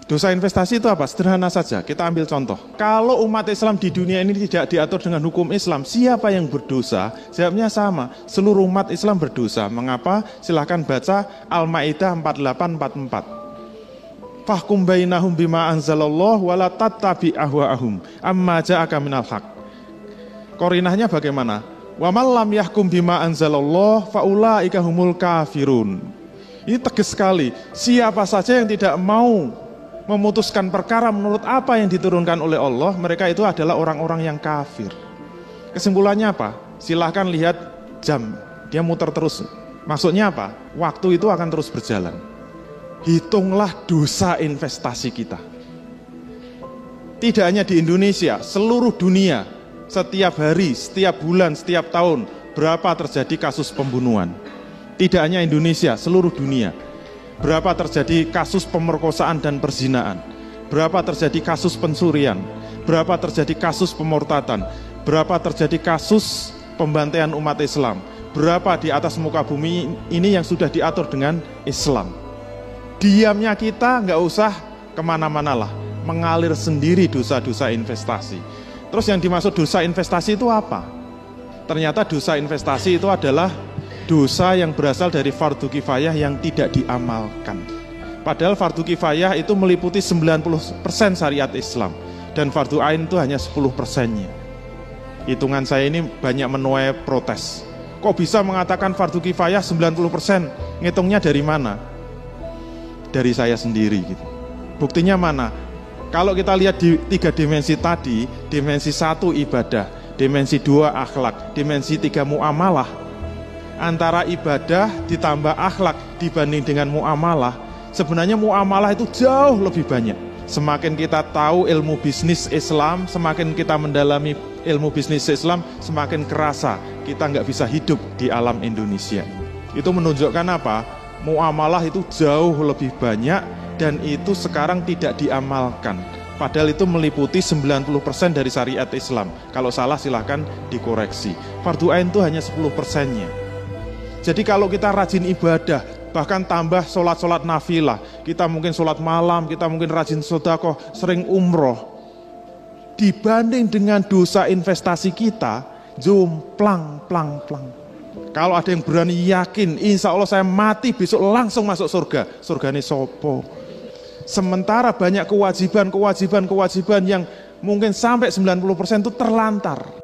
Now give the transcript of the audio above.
Dosa investasi itu apa? Sederhana saja, kita ambil contoh. Kalau umat Islam di dunia ini tidak diatur dengan hukum Islam, siapa yang berdosa? Jawabnya sama, seluruh umat Islam berdosa. Mengapa? Silahkan baca Al-Ma'idah 48-44. Fahkum bainahum bima anzalallah wala tattabi ahwa'ahum amma ja'aka minal haq. Korinahnya bagaimana? Wa man lam yahkum bima anzalallah faulaika humul kafirun. Ini tegas sekali, siapa saja yang tidak mau memutuskan perkara menurut apa yang diturunkan oleh Allah, mereka itu adalah orang-orang yang kafir. Kesimpulannya apa? Silahkan lihat jam, dia muter terus. Maksudnya apa? Waktu itu akan terus berjalan. Hitunglah dosa investasi kita. Tidak hanya di Indonesia, seluruh dunia, setiap hari, setiap bulan, setiap tahun, berapa terjadi kasus pembunuhan. Tidak hanya Indonesia, seluruh dunia. Berapa terjadi kasus pemerkosaan dan perzinaan, berapa terjadi kasus pencurian, berapa terjadi kasus pemurtadan, berapa terjadi kasus pembantaian umat Islam, berapa di atas muka bumi ini yang sudah diatur dengan Islam. Diamnya kita nggak usah kemana-mana lah, mengalir sendiri dosa-dosa investasi. Terus yang dimaksud dosa investasi itu apa? Ternyata dosa investasi itu adalah dosa yang berasal dari fardu kifayah yang tidak diamalkan. Padahal fardu kifayah itu meliputi 90% syariat Islam, dan fardu ain itu hanya 10%-nya. Hitungan saya ini banyak menuai protes. Kok bisa mengatakan fardu kifayah 90%? Ngitungnya dari mana? Dari saya sendiri gitu. Buktinya mana? Kalau kita lihat di 3 dimensi tadi, dimensi 1 ibadah, dimensi 2 akhlak, dimensi 3 muamalah. Antara ibadah ditambah akhlak dibanding dengan muamalah, sebenarnya muamalah itu jauh lebih banyak. Semakin kita tahu ilmu bisnis Islam, semakin kita mendalami ilmu bisnis Islam, semakin kerasa kita nggak bisa hidup di alam Indonesia. Itu menunjukkan apa? Muamalah itu jauh lebih banyak dan itu sekarang tidak diamalkan. Padahal itu meliputi 90% dari syariat Islam. Kalau salah silahkan dikoreksi. Fardu ain itu hanya 10%-nya. Jadi kalau kita rajin ibadah, bahkan tambah sholat-sholat nafilah, kita mungkin sholat malam, kita mungkin rajin sedekah, sering umroh, dibanding dengan dosa investasi kita, jomplang. Kalau ada yang berani yakin, insya Allah saya mati besok langsung masuk surga, surgane sopo. Sementara banyak kewajiban yang mungkin sampai 90% itu terlantar.